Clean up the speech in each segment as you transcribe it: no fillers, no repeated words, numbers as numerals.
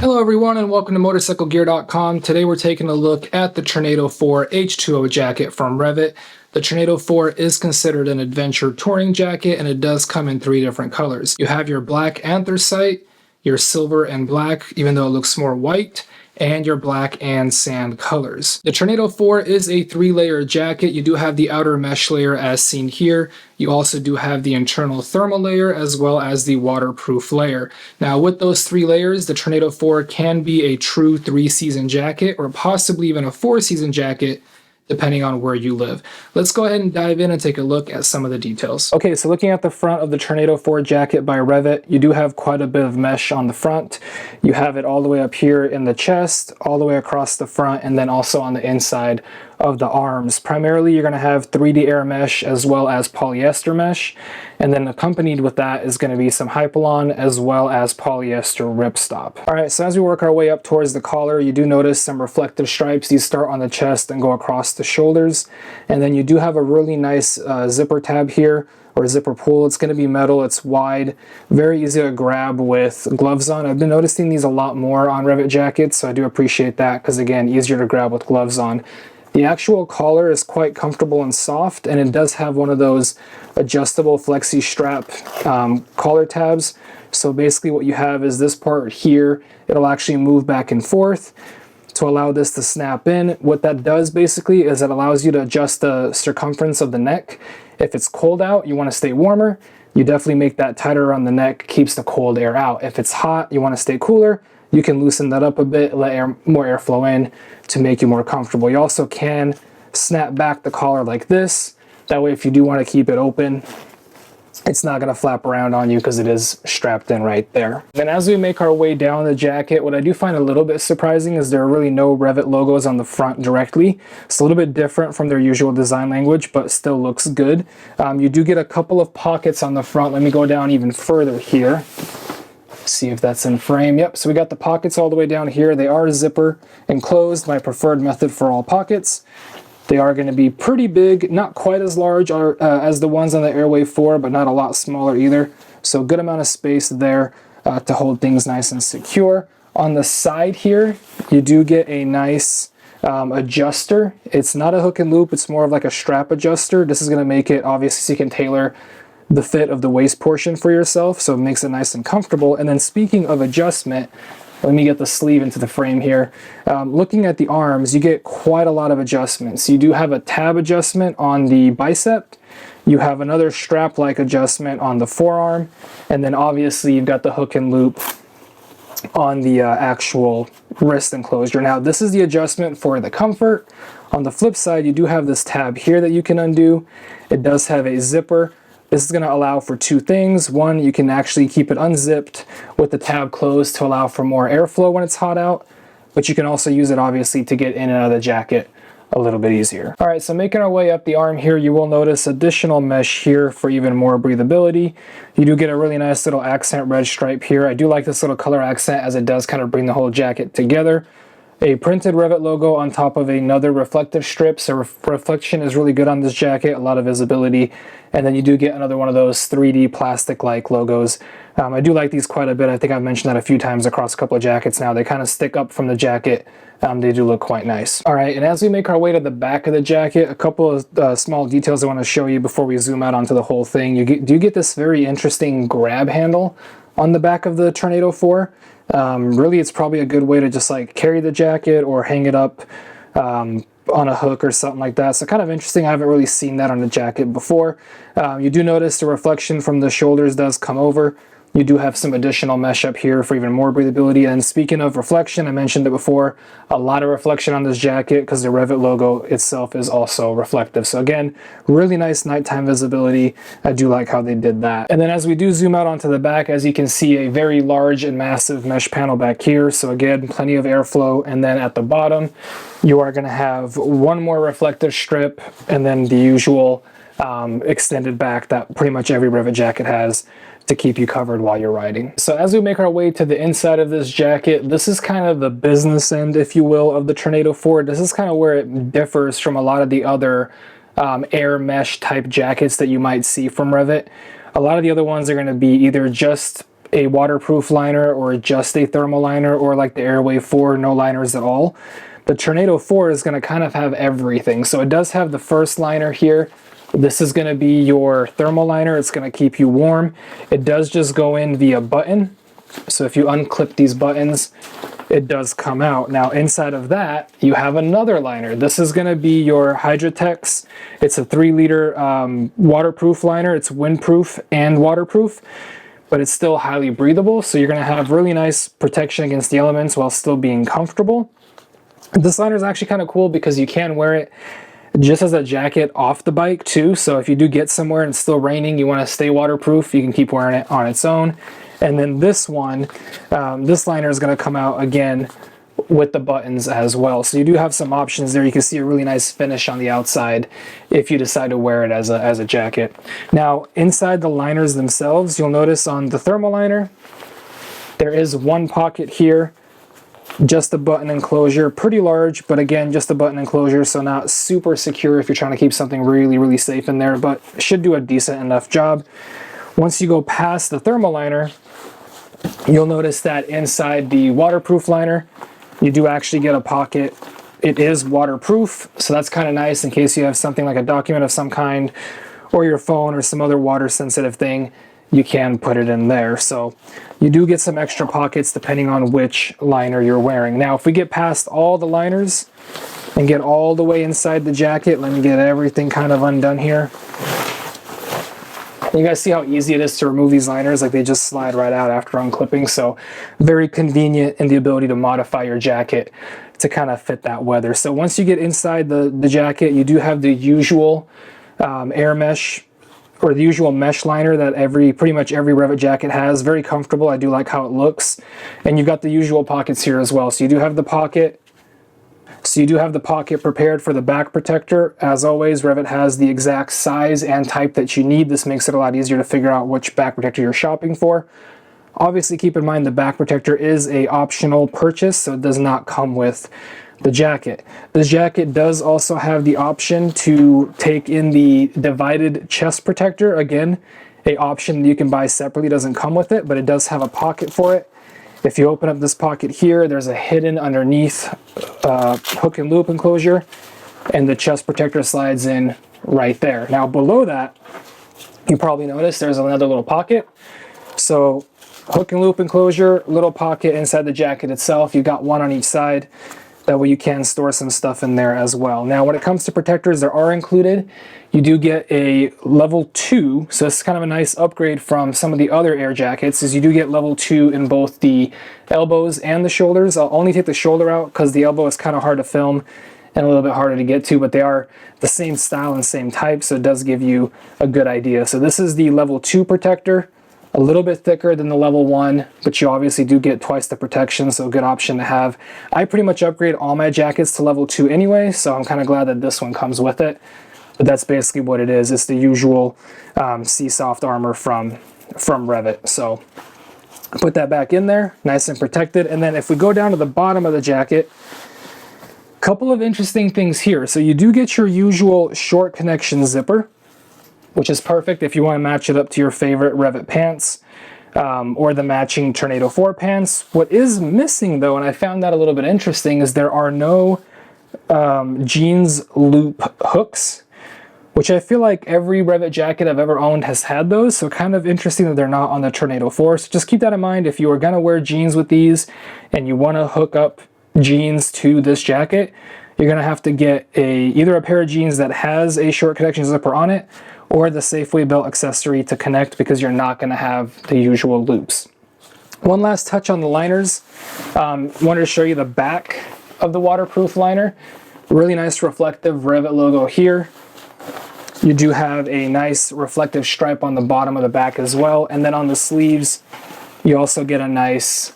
Hello everyone and welcome to Motorcyclegear.com. Today we're taking a look at the Tornado 4 H2O jacket from Rev'It. The Tornado 4 is considered an adventure touring jacket and it does come in 3 different colors. You have your black anthracite, your silver and black, even though it looks more white, and your black and sand colors. The Tornado 4 is a 3-layer jacket. You do have the outer mesh layer as seen here. You also do have the internal thermal layer as well as the waterproof layer. Now with those 3 layers, the Tornado 4 can be a true 3-season jacket or possibly even a 4-season jacket, depending on where you live. Let's go ahead and dive in and take a look at some of the details. Okay, so looking at the front of the Tornado 4 jacket by Rev'It, you do have quite a bit of mesh on the front. You have it all the way up here in the chest, all the way across the front, and then also on the inside of the arms. Primarily, you're going to have 3D air mesh as well as polyester mesh, and then accompanied with that is going to be some Hypalon as well as polyester ripstop. Alright, so as we work our way up towards the collar, you do notice some reflective stripes. These start on the chest and go across the shoulders, and then you do have a really nice zipper tab here, or zipper pull. It's going to be metal, it's wide, very easy to grab with gloves on. I've been noticing these a lot more on Rev'It jackets, so I do appreciate that because again, easier to grab with gloves on. The actual collar is quite comfortable and soft, and it does have one of those adjustable flexi strap collar tabs. So basically what you have is this part here, it'll actually move back and forth to allow this to snap in. What that does basically is it allows you to adjust the circumference of the neck. If it's cold out, you want to stay warmer, you definitely make that tighter around the neck, keeps the cold air out. If it's hot, you want to stay cooler, you can loosen that up a bit, let more air flow in to make you more comfortable. You also can snap back the collar like this. That way if you do want to keep it open, it's not going to flap around on you because it is strapped in right there. Then as we make our way down the jacket, what I do find a little bit surprising is there are really no Rev'It logos on the front directly. It's a little bit different from their usual design language, but still looks good. You do get a couple of pockets on the front. Let me go down even further here. See if that's in frame. Yep, so we got the pockets all the way down here. They are zipper enclosed, my preferred method for all pockets. They are going to be pretty big, not quite as large as the ones on the Airwave 4, but not a lot smaller either. So good amount of space there to hold things nice and secure. On the side here, you do get a nice adjuster. It's not a hook and loop, it's more of like a strap adjuster. This is going to make it, obviously, so you can tailor the fit of the waist portion for yourself, so it makes it nice and comfortable. And then speaking of adjustment, let me get the sleeve into the frame here. Looking at the arms, you get quite a lot of adjustments. You do have a tab adjustment on the bicep, you have another strap-like adjustment on the forearm, and then obviously you've got the hook and loop on the actual wrist enclosure. Now this is the adjustment for the comfort. On the flip side, you do have this tab here that you can undo. It does have a zipper. This is going to allow for 2 things. One, you can actually keep it unzipped with the tab closed to allow for more airflow when it's hot out, but you can also use it obviously to get in and out of the jacket a little bit easier. Alright, so making our way up the arm here, you will notice additional mesh here for even more breathability. You do get a really nice little accent red stripe here. I do like this little color accent as it does kind of bring the whole jacket together. A printed Rev'It logo on top of another reflective strip, so reflection is really good on this jacket, a lot of visibility, and then you do get another one of those 3D plastic-like logos. I do like these quite a bit. I think I've mentioned that a few times across a couple of jackets now. They kind of stick up from the jacket. They do look quite nice. Alright, and as we make our way to the back of the jacket, a couple of small details I want to show you before we zoom out onto the whole thing. You do get this very interesting grab handle on the back of the Tornado 4. Really, it's probably a good way to just like carry the jacket or hang it up on a hook or something like that. So kind of interesting. I haven't really seen that on a jacket before. You do notice the reflection from the shoulders does come over. You do have some additional mesh up here for even more breathability. And speaking of reflection, I mentioned it before, a lot of reflection on this jacket because the Rev'It logo itself is also reflective. So again, really nice nighttime visibility. I do like how they did that. And then as we do zoom out onto the back, as you can see, a very large and massive mesh panel back here. So again, plenty of airflow. And then at the bottom, you are going to have one more reflective strip and then the usual extended back that pretty much every Rev'It jacket has to keep you covered while you're riding. So as we make our way to the inside of this jacket, this is kind of the business end, if you will, of the Tornado 4. This is kind of where it differs from a lot of the other air mesh type jackets that you might see from Rev'It. A lot of the other ones are going to be either just a waterproof liner or just a thermal liner, or like the Airwave 4, no liners at all. The Tornado 4 is going to kind of have everything. So it does have the first liner here. This is going to be your thermal liner. It's going to keep you warm. It does just go in via button. So if you unclip these buttons, it does come out. Now inside of that, you have another liner. This is going to be your Hydrotex. It's a 3-liter waterproof liner. It's windproof and waterproof, but it's still highly breathable. So you're going to have really nice protection against the elements while still being comfortable. This liner is actually kind of cool because you can wear it just as a jacket off the bike too. So if you do get somewhere and it's still raining, you want to stay waterproof, you can keep wearing it on its own. And then this one, this liner is going to come out again with the buttons as well. So you do have some options there. You can see a really nice finish on the outside if you decide to wear it as a jacket. Now inside the liners themselves, you'll notice on the thermal liner, there is one pocket here, just a button enclosure, pretty large, but again, just a button enclosure, so not super secure if you're trying to keep something really, really safe in there, but should do a decent enough job. Once you go past the thermal liner, you'll notice that inside the waterproof liner, you do actually get a pocket. It is waterproof, so that's kind of nice in case you have something like a document of some kind, or your phone or some other water sensitive thing. You can put it in there. So you do get some extra pockets depending on which liner you're wearing. Now, if we get past all the liners and get all the way inside the jacket, let me get everything kind of undone here. You guys see how easy it is to remove these liners? Like they just slide right out after unclipping. So very convenient in the ability to modify your jacket to kind of fit that weather. So once you get inside the jacket, you do have the usual air mesh, or the usual mesh liner that pretty much every Rev'It jacket has. Very comfortable. I do like how it looks. And you've got the usual pockets here as well. So you do have the pocket. So you do have the pocket prepared for the back protector. As always, Rev'It has the exact size and type that you need. This makes it a lot easier to figure out which back protector you're shopping for. Obviously, keep in mind the back protector is an optional purchase, so it does not come with the jacket. This jacket does also have the option to take in the divided chest protector. Again, an option that you can buy separately, doesn't come with it, but it does have a pocket for it. If you open up this pocket here, there's a hidden underneath hook and loop enclosure, and the chest protector slides in right there. Now below that, you probably noticed there's another little pocket. So hook and loop enclosure, little pocket inside the jacket itself. You've got one on each side. That way you can store some stuff in there as well. Now when it comes to protectors, there are included. You do get a level 2, so it's kind of a nice upgrade from some of the other air jackets, is you do get level 2 in both the elbows and the shoulders. I'll only take the shoulder out because the elbow is kind of hard to film and a little bit harder to get to, but they are the same style and same type, so it does give you a good idea. So this is the level 2 protector. A little bit thicker than the level 1, but you obviously do get twice the protection, so a good option to have. I pretty much upgrade all my jackets to level 2 anyway, so I'm kind of glad that this one comes with it. But that's basically what it is. It's the usual C-Soft armor from Rev'It. So put that back in there, nice and protected. And then if we go down to the bottom of the jacket, couple of interesting things here. So you do get your usual short connection zipper, which is perfect if you want to match it up to your favorite Rev'It pants or the matching Tornado 4 pants. What is missing though, and I found that a little bit interesting, is there are no jeans loop hooks, which I feel like every Rev'It jacket I've ever owned has had those, so kind of interesting that they're not on the Tornado 4. So just keep that in mind if you are going to wear jeans with these and you want to hook up jeans to this jacket, you're going to have to get either a pair of jeans that has a short connection zipper on it, or the Safeway belt accessory to connect, because you're not going to have the usual loops. One last touch on the liners. Wanted to show you the back of the waterproof liner. Really nice reflective Rev'It logo here. You do have a nice reflective stripe on the bottom of the back as well, and then on the sleeves you also get a nice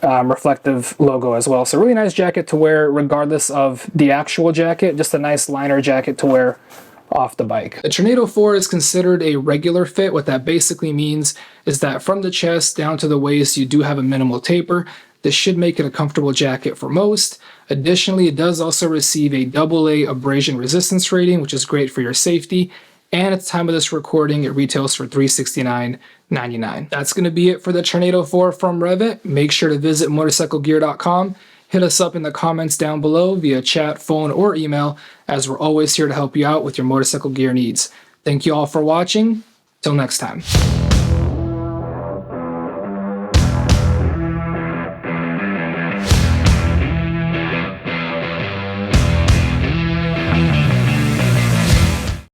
reflective logo as well. So really nice jacket to wear regardless of the actual jacket, just a nice liner jacket to wear off the bike. The Tornado 4 is considered a regular fit. What that basically means is that from the chest down to the waist, you do have a minimal taper. This should make it a comfortable jacket for most. Additionally, it does also receive a AA abrasion resistance rating, which is great for your safety. And at the time of this recording, it retails for $369.99. That's going to be it for the Tornado 4 from Rev'It. Make sure to visit Motorcyclegear.com. Hit us up in the comments down below via chat, phone, or email, as we're always here to help you out with your motorcycle gear needs. Thank you all for watching. Till next time.